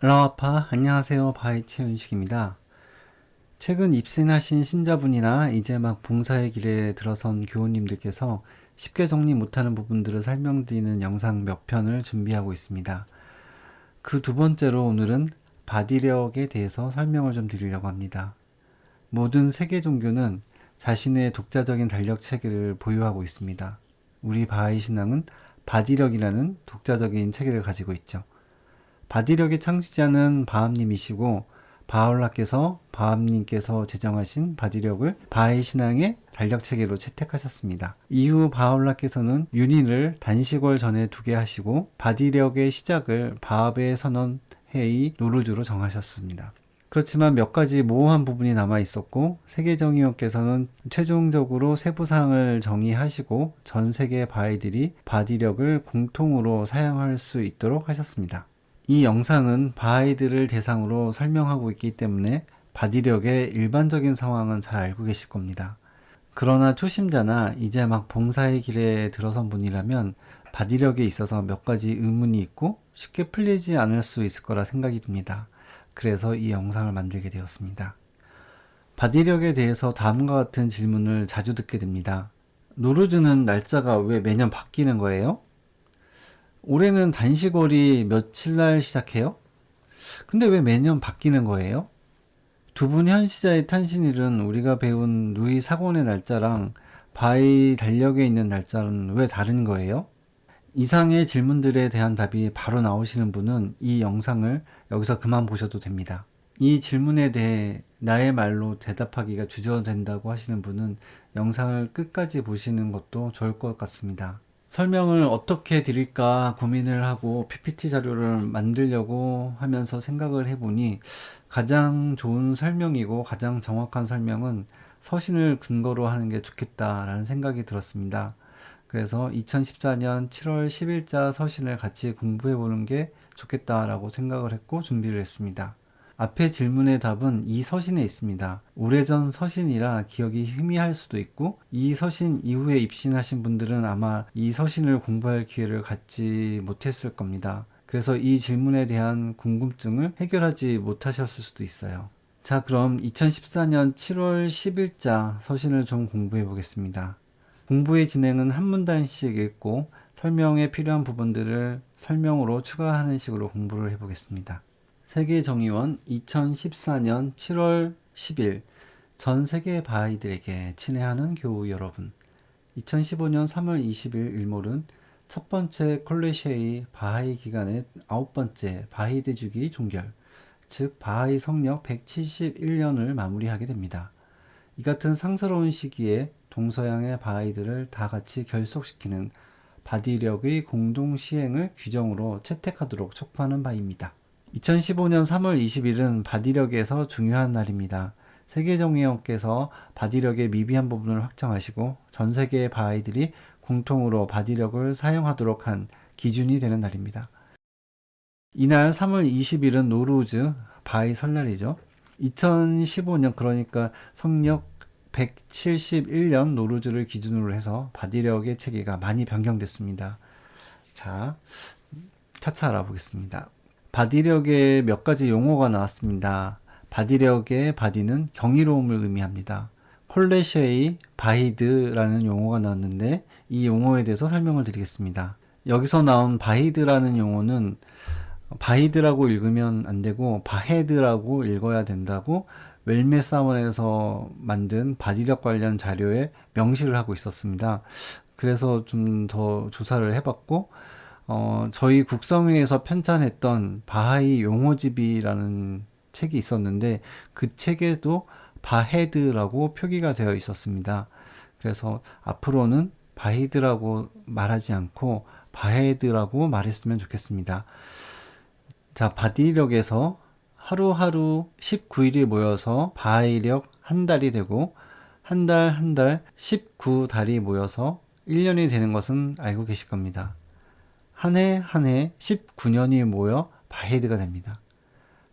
알라와파 안녕하세요. 바이 최윤식입니다. 최근 입신하신 신자분이나 이제 막 봉사의 길에 들어선 교우님들께서 쉽게 정리 못하는 부분들을 설명드리는 영상 몇 편을 준비하고 있습니다. 그 두 번째로 오늘은 바디력에 대해서 설명을 좀 드리려고 합니다. 모든 세계 종교는 자신의 독자적인 달력 체계를 보유하고 있습니다. 우리 바하이 신앙은 바디력이라는 독자적인 체계를 가지고 있죠. 바디력의 창시자는 바함님이시고 바하올라께서 바함님께서 제정하신 바디력을 바하이 신앙의 달력 체계로 채택하셨습니다. 이후 바하올라께서는 윤희를 단식월 전에 두게 하시고 바디력의 시작을 바합의 선언회의 노루주로 정하셨습니다. 그렇지만 몇 가지 모호한 부분이 남아 있었고 세계정의원께서는 최종적으로 세부사항을 정의하시고 전 세계 바하이들이 바디력을 공통으로 사용할 수 있도록 하셨습니다. 이 영상은 바하이들을 대상으로 설명하고 있기 때문에 바디력의 일반적인 상황은 잘 알고 계실 겁니다. 그러나 초심자나 이제 막 봉사의 길에 들어선 분이라면 바디력에 있어서 몇 가지 의문이 있고 쉽게 풀리지 않을 수 있을 거라 생각이 듭니다. 그래서 이 영상을 만들게 되었습니다. 바디력에 대해서 다음과 같은 질문을 자주 듣게 됩니다. 노루즈는 날짜가 왜 매년 바뀌는 거예요? 올해는 단식월이 며칠 날 시작해요? 근데 왜 매년 바뀌는 거예요? 두 분 현시자의 탄신일은 우리가 배운 누이 사곤의 날짜랑 바이 달력에 있는 날짜는 왜 다른 거예요? 이상의 질문들에 대한 답이 바로 나오시는 분은 이 영상을 여기서 그만 보셔도 됩니다. 이 질문에 대해 나의 말로 대답하기가 주저된다고 하시는 분은 영상을 끝까지 보시는 것도 좋을 것 같습니다. 설명을 어떻게 드릴까 고민을 하고 PPT 자료를 만들려고 하면서 생각을 해보니 가장 좋은 설명이고 가장 정확한 설명은 서신을 근거로 하는 게 좋겠다라는 생각이 들었습니다. 그래서 2014년 7월 10일자 서신을 같이 공부해 보는 게 좋겠다라고 생각을 했고 준비를 했습니다. 앞의 질문의 답은 이 서신에 있습니다. 오래전 서신이라 기억이 희미할 수도 있고 이 서신 이후에 입신하신 분들은 아마 이 서신을 공부할 기회를 갖지 못했을 겁니다. 그래서 이 질문에 대한 궁금증을 해결하지 못하셨을 수도 있어요. 자, 그럼 2014년 7월 10일자 서신을 좀 공부해 보겠습니다. 공부의 진행은 한 문단씩 읽고 설명에 필요한 부분들을 설명으로 추가하는 식으로 공부를 해보겠습니다. 세계정의원 2014년 7월 10일 전 세계 바하이들에게 친애하는 교우 여러분, 2015년 3월 20일 일몰은 첫 번째 콜레시의 바하이 기간의 9번째 바하이드 주기 종결, 즉 바하이 성력 171년을 마무리하게 됩니다. 이 같은 상스러운 시기에 동서양의 바하이들을 다 같이 결속시키는 바디력의 공동 시행을 규정으로 채택하도록 촉구하는 바입니다. 2015년 3월 20일은 바디력에서 중요한 날입니다. 세계정의원께서 바디력의 미비한 부분을 확정하시고 전 세계의 바하이들이 공통으로 바디력을 사용하도록 한 기준이 되는 날입니다. 이날 3월 20일은 노루즈 바하이 설날이죠. 2015년 그러니까 성력 171년 노루즈를 기준으로 해서 바디력의 체계가 많이 변경됐습니다. 자, 차차 알아보겠습니다. 바디력에 몇 가지 용어가 나왔습니다. 바디력의 바디는 경이로움을 의미합니다. 콜레시의 바히드라는 용어가 나왔는데 이 용어에 대해서 설명을 드리겠습니다. 여기서 나온 바히드라는 용어는 바히드라고 읽으면 안 되고 바헤드라고 읽어야 된다고 웰메사원에서 만든 바디력 관련 자료에 명시를 하고 있었습니다. 그래서 좀 더 조사를 해봤고 저희 국성회에서 편찬했던 바하이 용어집이라는 책이 있었는데 그 책에도 바헤드라고 표기가 되어 있었습니다. 그래서 앞으로는 바히드라고 말하지 않고 바헤드라고 말했으면 좋겠습니다. 자, 바디력에서 하루하루 19일이 모여서 바하이력 한 달이 되고 한 달 한 달 19달이 모여서 1년이 되는 것은 알고 계실 겁니다. 한 해 한 해 19년이 모여 바헤드가 됩니다.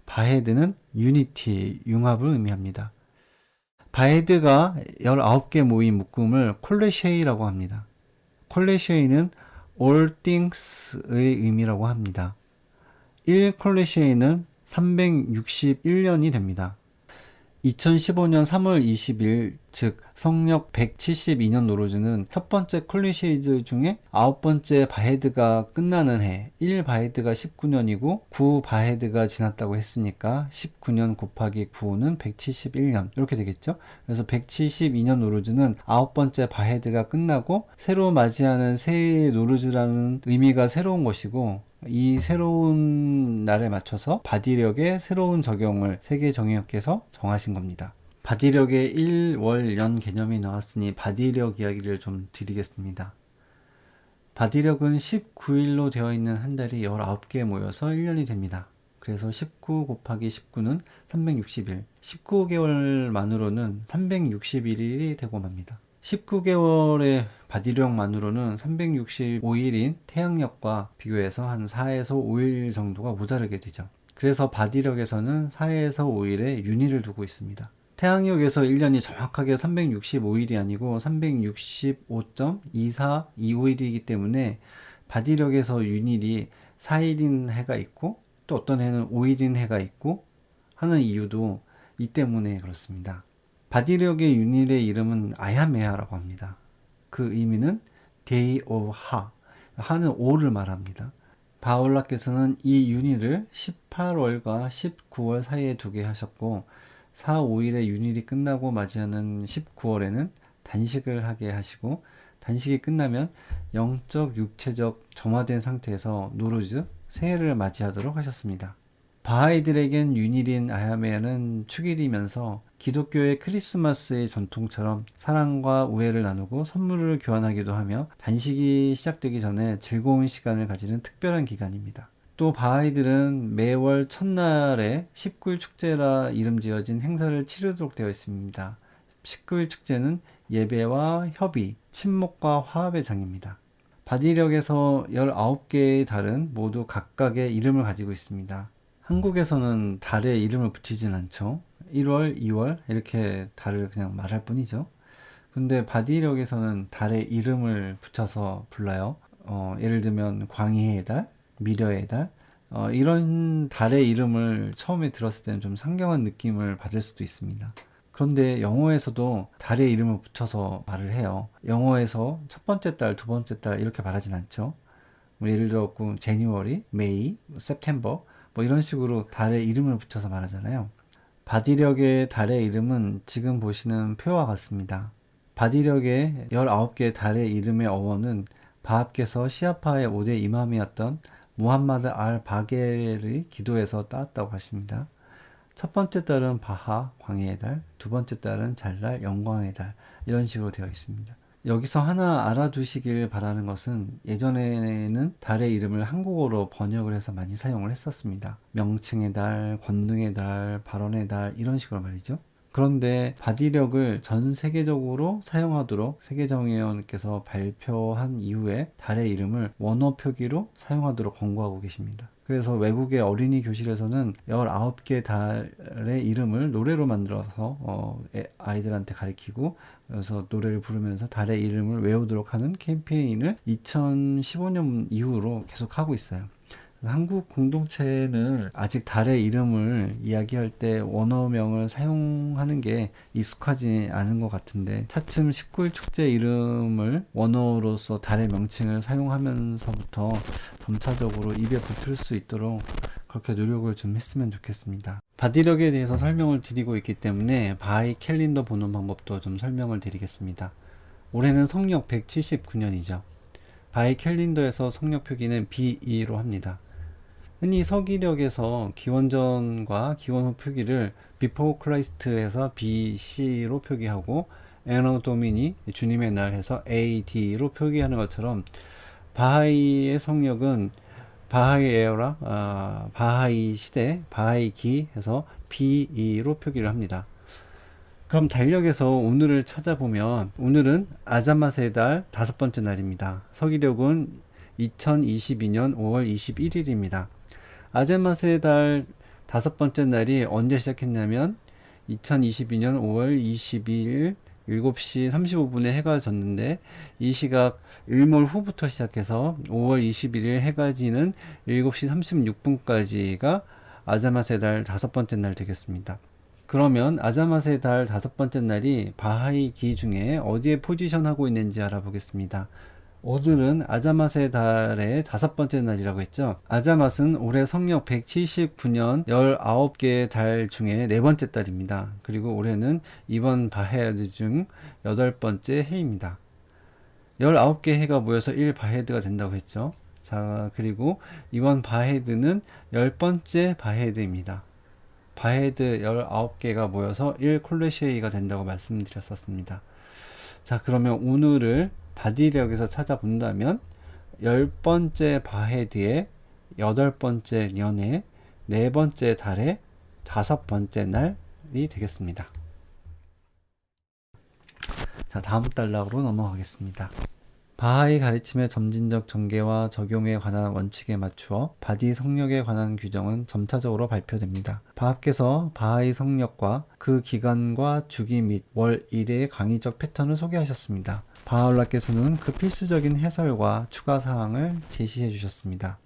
바헤드는 유니티, 융합을 의미합니다. 바헤드가 19개 모인 묶음을 콜레쉐이라고 합니다. 콜레쉐이는 all things의 의미라고 합니다. 1 콜레쉐이는 361년이 됩니다. 2015년 3월 20일, 즉 성력 172년 노루즈는 첫 번째 콜리시즈 중에 아홉 번째 바헤드가 끝나는 해, 1바헤드가 19년이고 9바헤드가 지났다고 했으니까 19년 곱하기 9는 171년 이렇게 되겠죠. 그래서 172년 노루즈는 아홉 번째 바헤드가 끝나고 새로 맞이하는 새해의 노루즈라는 의미가 새로운 것이고, 이 새로운 날에 맞춰서 바디력의 새로운 적용을 세계 정의학께서 정하신 겁니다. 바디력의 일, 월, 연 개념이 나왔으니 바디력 이야기를 좀 드리겠습니다. 바디력은 19일로 되어 있는 한 달이 19개 모여서 1년이 됩니다. 그래서 19 곱하기 19는 360일, 19개월만으로는 361일이 되고 맙니다. 19개월의 바디력만으로는 365일인 태양력과 비교해서 한 4에서 5일 정도가 모자르게 되죠. 그래서 바디력에서는 4에서 5일의 윤희를 두고 있습니다. 태양력에서 1년이 정확하게 365일이 아니고 365.2425일이기 때문에 바디력에서 윤일이 4일인 해가 있고 또 어떤 해는 5일인 해가 있고 하는 이유도 이 때문에 그렇습니다. 바디력의 윤일의 이름은 아야메아라고 합니다. 그 의미는 day of ha, 하는 5를 말합니다. 바울라께서는 이 윤일을 18월과 19월 사이에 두게 하셨고 4, 5일의 윤일이 끝나고 맞이하는 19월에는 단식을 하게 하시고, 단식이 끝나면 영적, 육체적 점화된 상태에서 노루즈, 새해를 맞이하도록 하셨습니다. 바하이들에겐 윤일인 아야메아는 축일이면서 기독교의 크리스마스의 전통처럼 사랑과 우애를 나누고 선물을 교환하기도 하며 단식이 시작되기 전에 즐거운 시간을 가지는 특별한 기간입니다. 또 바하이들은 매월 첫날에 19일 축제라 이름 지어진 행사를 치르도록 되어 있습니다. 19일 축제는 예배와 협의, 친목과 화합의 장입니다. 바디력에서 19개의 달은 모두 각각의 이름을 가지고 있습니다. 한국에서는 달에 이름을 붙이진 않죠. 1월, 2월 이렇게 달을 그냥 말할 뿐이죠. 근데 바디력에서는 달에 이름을 붙여서 불러요. 예를 들면 광희의 달, 미려의 달, 이런 달의 이름을 처음에 들었을 때는 좀 상경한 느낌을 받을 수도 있습니다. 그런데 영어에서도 달의 이름을 붙여서 말을 해요. 영어에서 첫 번째 달, 두 번째 달 이렇게 말하진 않죠. 예를 들어 January, May, September 뭐 이런 식으로 달의 이름을 붙여서 말하잖아요. 바디력의 달의 이름은 지금 보시는 표와 같습니다. 바디력의 19개의 달의 이름의 어원은 바합께서 시아파의 5대 이맘이었던 무함마드 알 바겔의 기도에서 따왔다고 하십니다. 첫 번째 달은 바하, 광해의 달, 두 번째 달은 잘랄, 영광의 달 이런 식으로 되어 있습니다. 여기서 하나 알아두시길 바라는 것은 예전에는 달의 이름을 한국어로 번역을 해서 많이 사용을 했었습니다. 명칭의 달, 권능의 달, 발언의 달 이런 식으로 말이죠. 그런데 바디력을 전 세계적으로 사용하도록 세계정의원께서 발표한 이후에 달의 이름을 원어 표기로 사용하도록 권고하고 계십니다. 그래서 외국의 어린이 교실에서는 19개 달의 이름을 노래로 만들어서 아이들한테 가르치고, 그래서 노래를 부르면서 달의 이름을 외우도록 하는 캠페인을 2015년 이후로 계속 하고 있어요. 한국 공동체는 아직 달의 이름을 이야기할 때 원어명을 사용하는 게 익숙하지 않은 것 같은데, 차츰 19일 축제 이름을 원어로서 달의 명칭을 사용하면서부터 점차적으로 입에 붙을 수 있도록 그렇게 노력을 좀 했으면 좋겠습니다. 바디력에 대해서 설명을 드리고 있기 때문에 바하이 캘린더 보는 방법도 좀 설명을 드리겠습니다. 올해는 성력 179년이죠. 바하이 캘린더에서 성력 표기는 B2로 합니다. 흔히 서기력에서 기원전과 기원 후 표기를 Before Christ에서 BC로 표기하고 Anno Domini 주님의 날 해서 AD로 표기하는 것처럼 바하이의 성력은 바하이 에어라, 바하이 시대, 바하이 기 해서 B2로 표기를 합니다. 그럼 달력에서 오늘을 찾아보면 오늘은 아자마세 달 5번째 날입니다. 서기력은 2022년 5월 21일입니다. 아제마세 달 5번째 날이 언제 시작했냐면 2022년 5월 22일 7시 35분에 해가 졌는데, 이 시각 일몰 후부터 시작해서 5월 21일 해가 지는 7시 36분까지가 아자마세 달 5번째 날 되겠습니다. 그러면 아자마세 달 5번째 날이 바하이 기 중에 어디에 포지션하고 있는지 알아보겠습니다. 오늘은 아자맛의 달의 5번째 날이라고 했죠. 아자맛은 올해 성력 179년 19개의 달 중에 4번째 달입니다. 그리고 올해는 이번 바헤드 중 8번째 해입니다. 19개 해가 모여서 1바헤드가 된다고 했죠. 자, 그리고 이번 바헤드는 10번째 바헤드입니다. 바헤드 19개가 모여서 1콜레시에이가 된다고 말씀드렸었습니다. 자, 그러면 오늘을 바디력에서 찾아본다면 10번째 바헤드의 8번째 년에 4번째 달의 5번째 날이 되겠습니다. 자, 다음 달락으로 넘어가겠습니다. 바하의 가르침의 점진적 전개와 적용에 관한 원칙에 맞추어 바디 성력에 관한 규정은 점차적으로 발표됩니다. 바하께서 바하의 성력과 그 기간과 주기 및 월 일의 강의적 패턴을 소개하셨습니다. 바하올라께서는 그 필수적인 해설과 추가 사항을 제시해 주셨습니다.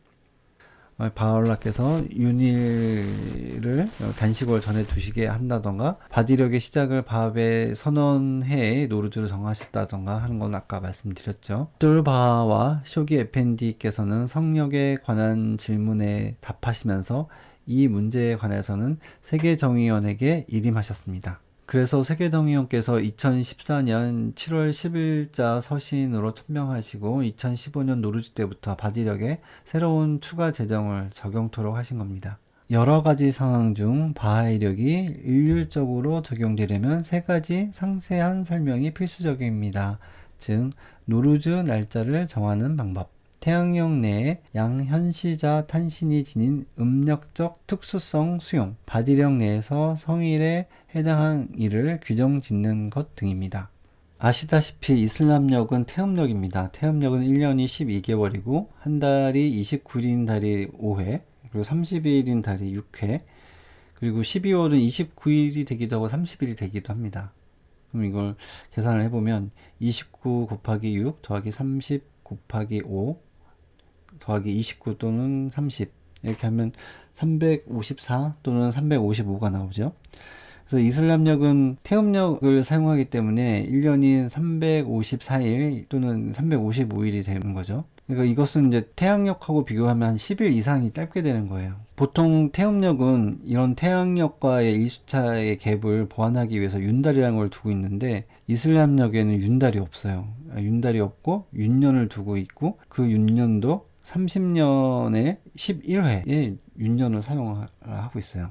바하올라께서 윤일을 단식을 전해 두시게 한다던가 바디력의 시작을 바합의 선언해에 노르주를 정하셨다던가 하는 건 아까 말씀드렸죠. 뚫바하와 쇼기 에펜디께서는 성력에 관한 질문에 답하시면서 이 문제에 관해서는 세계정의원에게 일임하셨습니다. 그래서 세계정의원께서 2014년 7월 10일자 서신으로 천명하시고 2015년 노르주 때부터 바디력에 새로운 추가 제정을 적용토록 하신 겁니다. 여러 가지 상황 중 바하의력이 일률적으로 적용되려면 3가지 상세한 설명이 필수적입니다. 즉, 노르주 날짜를 정하는 방법, 태양력 내에 양현시자 탄신이 지닌 음력적 특수성 수용, 바디력 내에서 성일에 해당한 일을 규정 짓는 것 등입니다. 아시다시피 이슬람력은 태음력입니다. 태음력은 1년이 12개월이고 한 달이 29일인 달이 5회, 그리고 30일인 달이 6회, 그리고 12월은 29일이 되기도 하고 30일이 되기도 합니다. 그럼 이걸 계산을 해보면 29 곱하기 6 더하기 30 곱하기 5 더하기 29 또는 30 이렇게 하면 354 또는 355가 나오죠. 그래서 이슬람력은 태음력을 사용하기 때문에 1년이 354일 또는 355일이 되는 거죠. 그러니까 이것은 이제 태양력하고 비교하면 한 10일 이상이 짧게 되는 거예요. 보통 태음력은 이런 태양력과의 일수차의 갭을 보완하기 위해서 윤달이라는 걸 두고 있는데 이슬람력에는 윤달이 없어요. 윤달이 없고 윤년을 두고 있고 그 윤년도 30년에 11회의 윤년을 사용하고 있어요.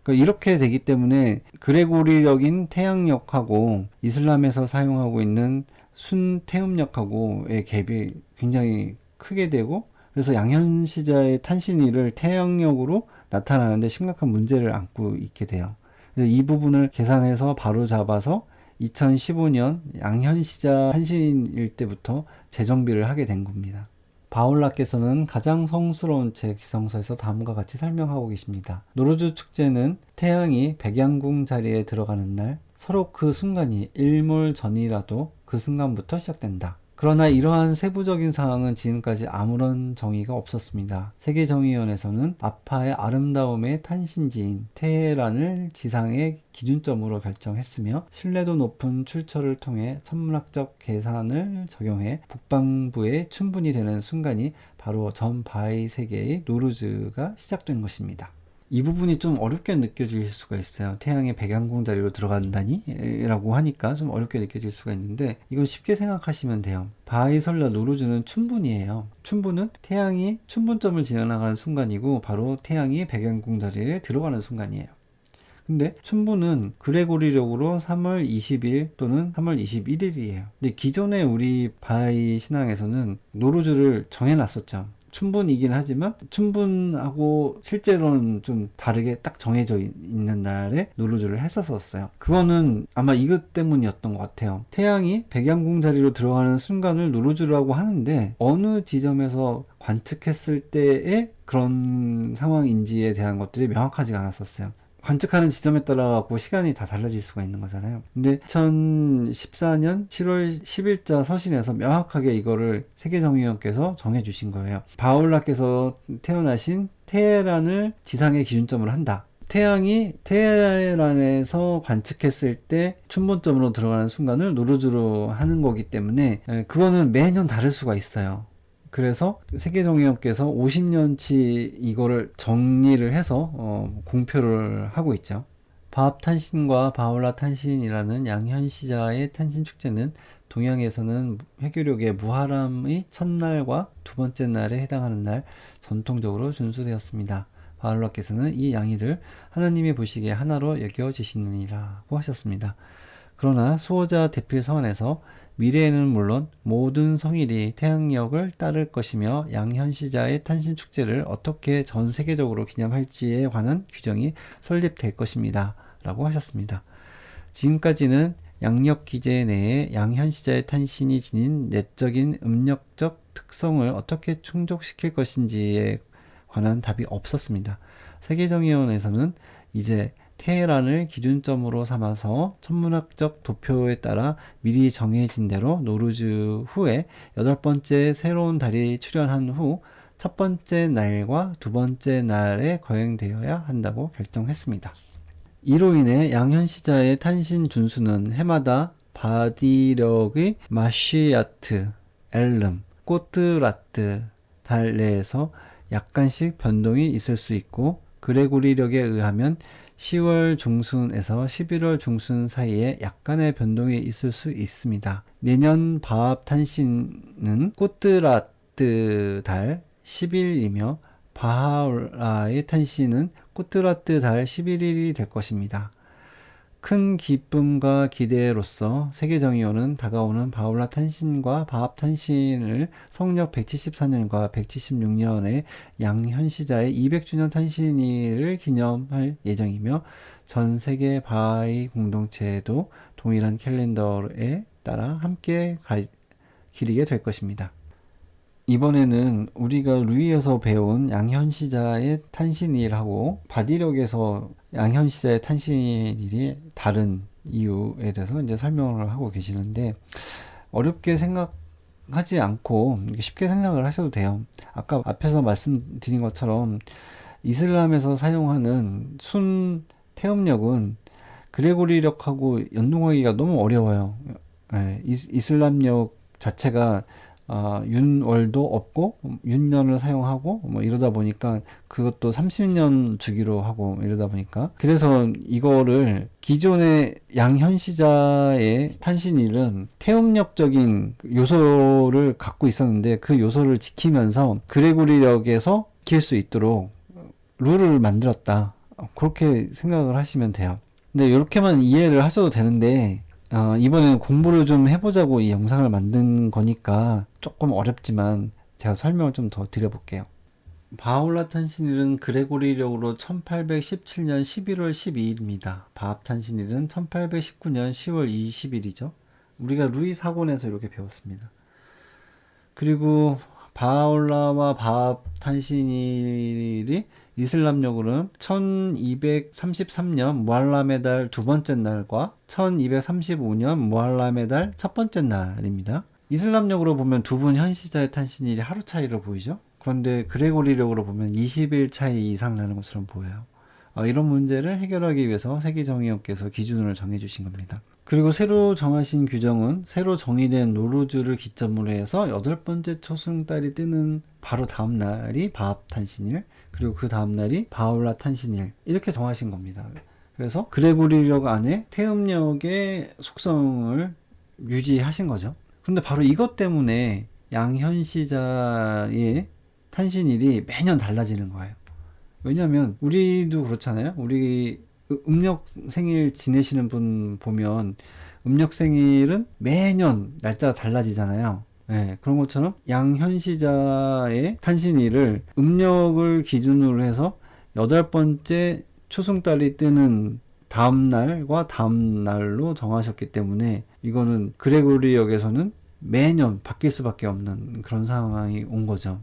그러니까 이렇게 되기 때문에 그레고리력인 태양력하고 이슬람에서 사용하고 있는 순태음력하고의 갭이 굉장히 크게 되고 그래서 양현시자의 탄신일을 태양력으로 나타나는데 심각한 문제를 안고 있게 돼요. 그래서 이 부분을 계산해서 바로 잡아서 2015년 양현시자 탄신일 때부터 재정비를 하게 된 겁니다. 바올라께서는 가장 성스러운 책 지성서에서 다음과 같이 설명하고 계십니다. 노르주 축제는 태양이 백양궁 자리에 들어가는 날 서로 그 순간이 일몰 전이라도 그 순간부터 시작된다. 그러나 이러한 세부적인 사항은 지금까지 아무런 정의가 없었습니다. 세계정의원에서는 아파의 아름다움의 탄신지인 테헤란을 지상의 기준점으로 결정했으며 신뢰도 높은 출처를 통해 천문학적 계산을 적용해 북방부에 충분히 되는 순간이 바로 전 바하이 세계의 노르즈가 시작된 것입니다. 이 부분이 좀 어렵게 느껴질 수가 있어요. 태양의 백양궁 자리로 들어간다니? 라고 하니까 좀 어렵게 느껴질 수가 있는데 이건 쉽게 생각하시면 돼요. 바하이 설날 노르즈는 춘분이에요. 춘분은 태양이 춘분점을 지나가는 순간이고 바로 태양이 백양궁 자리에 들어가는 순간이에요. 근데 춘분은 그레고리력으로 3월 20일 또는 3월 21일이에요. 근데 기존에 우리 바하이 신앙에서는 노르즈를 정해놨었죠. 춘분이긴 하지만 춘분하고 실제로는 좀 다르게 딱 정해져 있는 날에 노르주를 했었어요. 그거는 아마 이것 때문이었던 것 같아요. 태양이 백양궁 자리로 들어가는 순간을 노르주라고 하는데 어느 지점에서 관측했을 때의 그런 상황인지에 대한 것들이 명확하지가 않았었어요. 관측하는 지점에 따라 갖고 시간이 다 달라질 수가 있는 거잖아요. 근데 2014년 7월 10일자 서신에서 명확하게 이거를 세계정의원께서 정해주신 거예요. 바울라께서 태어나신 테헤란을 지상의 기준점으로 한다. 태양이 테헤란에서 관측했을 때 춘분점으로 들어가는 순간을 노르즈로 하는 거기 때문에 그거는 매년 다를 수가 있어요. 그래서 세계정의원께서 50년치 이거를 정리를 해서 공표를 하고 있죠. 바합 탄신과 바울라 탄신이라는 양현시자의 탄신 축제는 동양에서는 회교력의 무하람의 첫날과 두 번째 날에 해당하는 날 전통적으로 준수되었습니다. 바울라께서는 이 양일을 하나님이 보시기에 하나로 여겨지시느니라고 하셨습니다. 그러나 수호자 대필 서원에서 미래에는 물론 모든 성일이 태양력을 따를 것이며 양현시자의 탄신 축제를 어떻게 전 세계적으로 기념할지에 관한 규정이 설립될 것입니다. 라고 하셨습니다. 지금까지는 양력 기제 내에 양현시자의 탄신이 지닌 내적인 음력적 특성을 어떻게 충족시킬 것인지에 관한 답이 없었습니다. 세계정의원에서는 이제 테헤란을 기준점으로 삼아서 천문학적 도표에 따라 미리 정해진 대로 노르즈 후에 8번째 새로운 달이 출현한 후 첫 번째 날과 두 번째 날에 거행되어야 한다고 결정했습니다. 이로 인해 양현시자의 탄신 준수는 해마다 바디력의 마시야트, 엘름, 꼬트라트 달 내에서 약간씩 변동이 있을 수 있고 그레고리력에 의하면 10월 중순에서 11월 중순 사이에 약간의 변동이 있을 수 있습니다. 내년 바합 탄신은 꼬트라트 달 10일이며 바하울라의 탄신은 꼬트라트 달 11일이 될 것입니다. 큰 기쁨과 기대로서 세계정의원은 다가오는 바울라 탄신과 바합 탄신을 성력 174년과 176년에 양현시자의 200주년 탄신일을 기념할 예정이며 전 세계 바하이 공동체에도 동일한 캘린더에 따라 함께 기리게 될 것입니다. 이번에는 우리가 루이에서 배운 양현시자의 탄신일하고 바디력에서 양현시자의 탄신일이 다른 이유에 대해서 이제 설명을 하고 계시는데 어렵게 생각하지 않고 쉽게 생각을 하셔도 돼요. 아까 앞에서 말씀드린 것처럼 이슬람에서 사용하는 순 태음력은 그레고리력하고 연동하기가 너무 어려워요. 이슬람력 자체가 윤월도 없고 윤년을 사용하고 뭐 이러다 보니까 그것도 30년 주기로 하고 이러다 보니까 그래서 이거를 기존의 양현시자의 탄신일은 태음력적인 요소를 갖고 있었는데 그 요소를 지키면서 그레고리력에서 지킬 수 있도록 룰을 만들었다. 그렇게 생각을 하시면 돼요. 근데 이렇게만 이해를 하셔도 되는데 이번에는 공부를 좀 해보자고 이 영상을 만든 거니까 조금 어렵지만 제가 설명을 좀 더 드려볼게요. 바울라 탄신일은 그레고리력으로 1817년 11월 12일입니다. 바합 탄신일은 1819년 10월 20일이죠. 우리가 루이 사곤에서 이렇게 배웠습니다. 그리고 바울라와 바합 탄신일이 이슬람력으로는 1233년 무할람의 달 두 번째 날과 1235년 무할람의 달 첫 번째 날입니다. 이슬람력으로 보면 두 분 현시자의 탄신일이 하루 차이로 보이죠? 그런데 그레고리력으로 보면 20일 차이 이상 나는 것처럼 보여요. 이런 문제를 해결하기 위해서 세계정의원께서 기준을 정해주신 겁니다. 그리고 새로 정하신 규정은 새로 정의된 노르즈를 기점으로 해서 8번째 초승달이 뜨는 바로 다음 날이 바합 탄신일, 그리고 그 다음 날이 바울라 탄신일, 이렇게 정하신 겁니다. 그래서 그레고리력 안에 태음력의 속성을 유지하신 거죠. 그런데 바로 이것 때문에 양현시자의 탄신일이 매년 달라지는 거예요. 왜냐면 우리도 그렇잖아요. 우리 음력 생일 지내시는 분 보면 음력 생일은 매년 날짜가 달라지잖아요. 네, 그런 것처럼 양현시자의 탄신일을 음력을 기준으로 해서 8번째 초승달이 뜨는 다음 날과 다음 날로 정하셨기 때문에 이거는 그레고리역에서는 매년 바뀔 수밖에 없는 그런 상황이 온 거죠.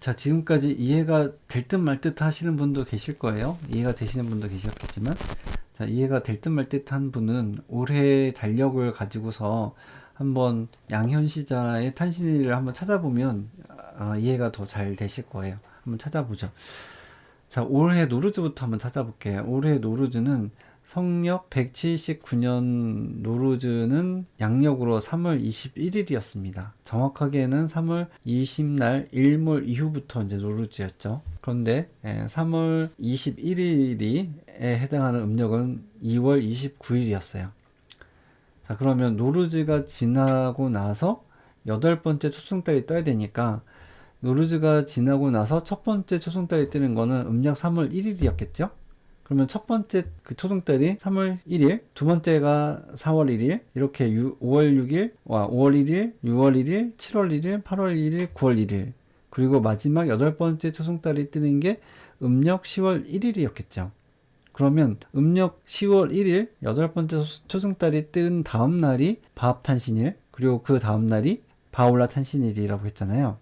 자, 지금까지 이해가 될 듯 말 듯 하시는 분도 계실 거예요. 이해가 되시는 분도 계셨겠지만, 자, 이해가 될 듯 말 듯 한 분은 올해 달력을 가지고서 한번 양현시자의 탄신일을 한번 찾아보면 이해가 더 잘 되실 거예요. 한번 찾아보죠. 자, 올해 노르즈부터 한번 찾아볼게요. 올해 노르즈는 성력 179년 노르즈는 양력으로 3월 21일이었습니다. 정확하게는 3월 20날 일몰 이후부터 이제 노르즈였죠. 그런데 3월 21일에 해당하는 음력은 2월 29일이었어요. 자, 그러면 노르즈가 지나고 나서 8번째 초승달이 떠야 되니까 노르즈가 지나고 나서 첫 번째 초승달이 뜨는 거는 음력 3월 1일이었겠죠? 그러면 첫 번째 그 초승달이 3월 1일, 두 번째가 4월 1일, 이렇게 5월 6일, 5월 1일, 6월 1일, 7월 1일, 8월 1일, 9월 1일. 그리고 마지막 8번째 초승달이 뜨는 게 음력 10월 1일이었겠죠. 그러면 음력 10월 1일 8번째 초승달이 뜬 다음 날이 바합탄신일, 그리고 그 다음 날이 바올라 탄신일이라고 했잖아요.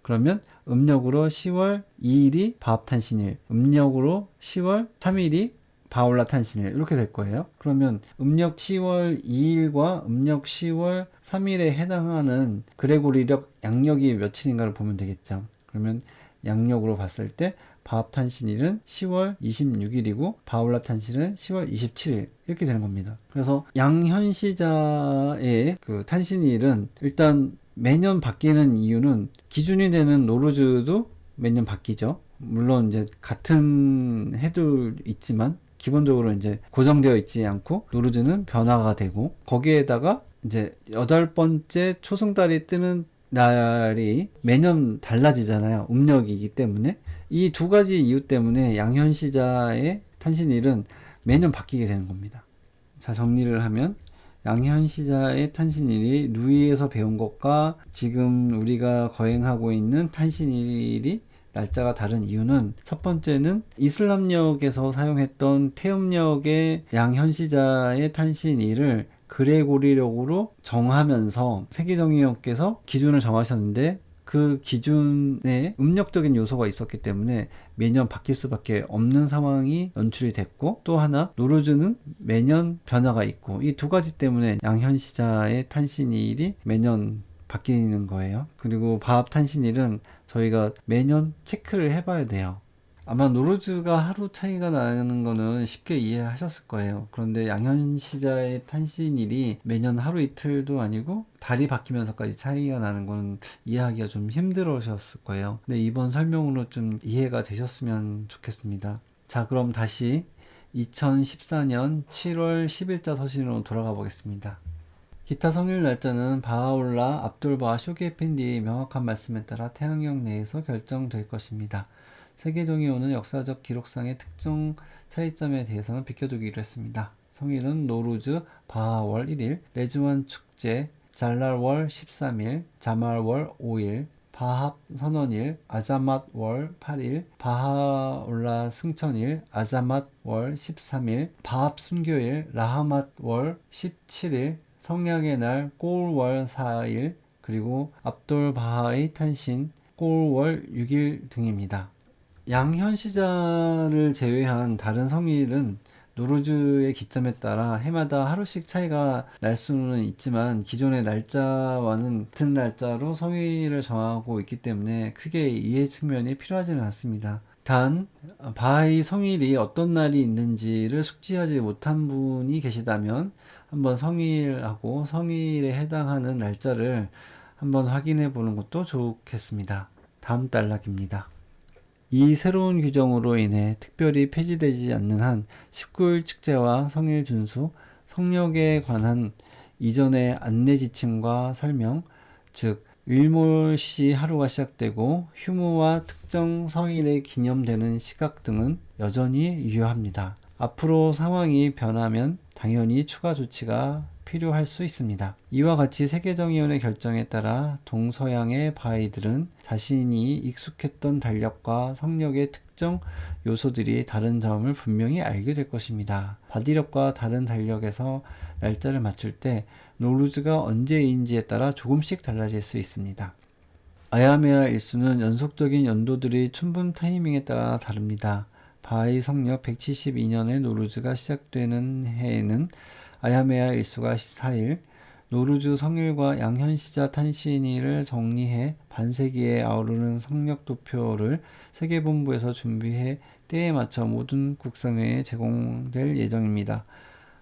그러면 음력으로 10월 2일이 바합탄신일, 음력으로 10월 3일이 바올라 탄신일, 이렇게 될 거예요. 그러면 음력 10월 2일과 음력 10월 3일에 해당하는 그레고리력 양력이 며칠인가를 보면 되겠죠. 그러면 양력으로 봤을 때 바합탄신일은 10월 26일이고 바올라 탄신일은 10월 27일 이렇게 되는 겁니다. 그래서 양현시자의 그 탄신일은 일단 매년 바뀌는 이유는 기준이 되는 노르즈도 매년 바뀌죠. 물론 이제 같은 해도 있지만 기본적으로 이제 고정되어 있지 않고 노르즈는 변화가 되고, 거기에다가 이제 8번째 초승달이 뜨는 날이 매년 달라지잖아요. 음력이기 때문에. 이 두 가지 이유 때문에 양현시자의 탄신일은 매년 바뀌게 되는 겁니다. 자, 정리를 하면 양현시자의 탄신일이 누이에서 배운 것과 지금 우리가 거행하고 있는 탄신일이 날짜가 다른 이유는, 첫 번째는 이슬람력에서 사용했던 태음력의 양현시자의 탄신일을 그레고리력으로 정하면서 세계정의원께서 기준을 정하셨는데, 그 기준에 음력적인 요소가 있었기 때문에 매년 바뀔 수밖에 없는 상황이 연출이 됐고, 또 하나 노르즈는 매년 변화가 있고, 이 두 가지 때문에 양현시자의 탄신일이 매년 바뀌는 거예요. 그리고 바합탄신일은 저희가 매년 체크를 해봐야 돼요. 아마 노르즈가 하루 차이가 나는 거는 쉽게 이해하셨을 거예요. 그런데 양현시자의 탄신일이 매년 하루 이틀도 아니고 달이 바뀌면서까지 차이가 나는 건 이해하기가 좀 힘들으셨을 거예요. 근데 이번 설명으로 좀 이해가 되셨으면 좋겠습니다. 자, 그럼 다시 2014년 7월 10일자 서신으로 돌아가 보겠습니다. 기타 성일 날짜는 바하올라 압돌바하 쇼기 에펜디의 명확한 말씀에 따라 태양력 내에서 결정될 것입니다. 세계정의원은 역사적 기록상의 특정 차이점에 대해서는 비켜두기로 했습니다. 성일은 노루즈 바하월 1일, 레즈완 축제 잘랄월 13일, 자말월 5일, 바합 선언일, 아자맛월 8일, 바하올라 승천일, 아자맛월 13일, 바합 순교일, 라하맛월 17일, 성약의 날 꼬울월 4일, 그리고 압돌 바하의 탄신 꼬울월 6일 등입니다. 양현시자를 제외한 다른 성일은 노르즈의 기점에 따라 해마다 하루씩 차이가 날 수는 있지만 기존의 날짜와는 같은 날짜로 성일을 정하고 있기 때문에 크게 이해 측면이 필요하지는 않습니다. 단 바하의 성일이 어떤 날이 있는지를 숙지하지 못한 분이 계시다면 한번 성일하고 성일에 해당하는 날짜를 한번 확인해 보는 것도 좋겠습니다. 다음 단락입니다. 이 새로운 규정으로 인해 특별히 폐지되지 않는 한 19일 축제와 성일 준수, 성력에 관한 이전의 안내 지침과 설명, 즉 일몰시 하루가 시작되고 휴무와 특정 성일에 기념되는 시각 등은 여전히 유효합니다. 앞으로 상황이 변하면 당연히 추가 조치가 필요할 수 있습니다. 이와 같이 세계정의원의 결정에 따라 동서양의 바하이들은 자신이 익숙했던 달력과 성력의 특정 요소들이 다른 점을 분명히 알게 될 것입니다. 바디력과 다른 달력에서 날짜를 맞출 때 노루즈가 언제인지에 따라 조금씩 달라질 수 있습니다. 아야메아 일수는 연속적인 연도들이 춘분 타이밍에 따라 다릅니다. 바하이 성력 172년에 노루즈가 시작되는 해에는 아야메아 일수가 4일, 노루즈 성일과 양현시자 탄신일을 정리해 반세기에 아우르는 성력 도표를 세계본부에서 준비해 때에 맞춰 모든 국성회에 제공될 예정입니다.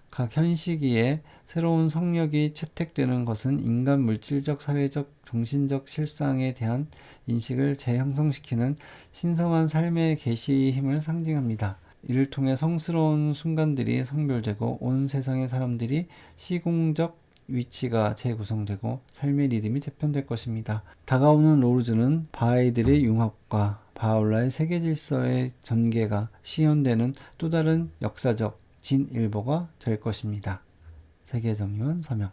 각 현시기에 새로운 성력이 채택되는 것은 인간 물질적, 사회적, 정신적 실상에 대한 인식을 재형성시키는 신성한 삶의 계시의 힘을 상징합니다. 이를 통해 성스러운 순간들이 성별되고 온 세상의 사람들이 시공적 위치가 재구성되고 삶의 리듬이 재편될 것입니다. 다가오는 로르즈는 바하이들의 융합과 바하올라의 세계 질서의 전개가 시현되는 또 다른 역사적 진일보가 될 것입니다. 세계정의원 서명.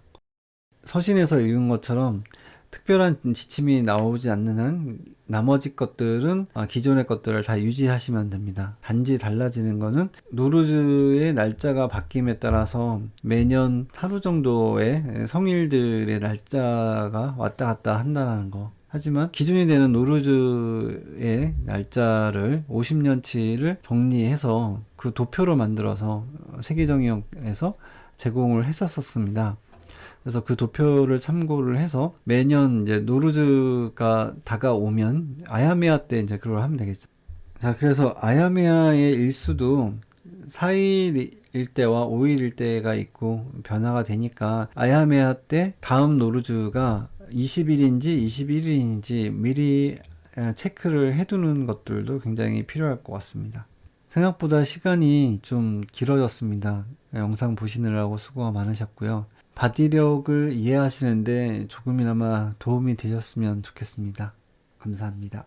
서신에서 읽은 것처럼 특별한 지침이 나오지 않는 한 나머지 것들은 기존의 것들을 다 유지하시면 됩니다. 단지 달라지는 거는 노르즈의 날짜가 바뀜에 따라서 매년 하루 정도의 성일들의 날짜가 왔다 갔다 한다는 거. 하지만 기준이 되는 노르즈의 날짜를 50년치를 정리해서 그 도표로 만들어서 세계정의원에서 제공을 했었습니다. 그래서 그 도표를 참고를 해서 매년 이제 노르즈가 다가오면 아야메아 때 이제 그걸 하면 되겠죠. 자, 그래서 아야메아의 일수도 4일일 때와 5일일 때가 있고 변화가 되니까 아야메아 때 다음 노르즈가 20일인지 21일인지 미리 체크를 해두는 것들도 굉장히 필요할 것 같습니다. 생각보다 시간이 좀 길어졌습니다. 영상 보시느라고 수고가 많으셨고요. 바디력을 이해하시는데 조금이나마 도움이 되셨으면 좋겠습니다. 감사합니다.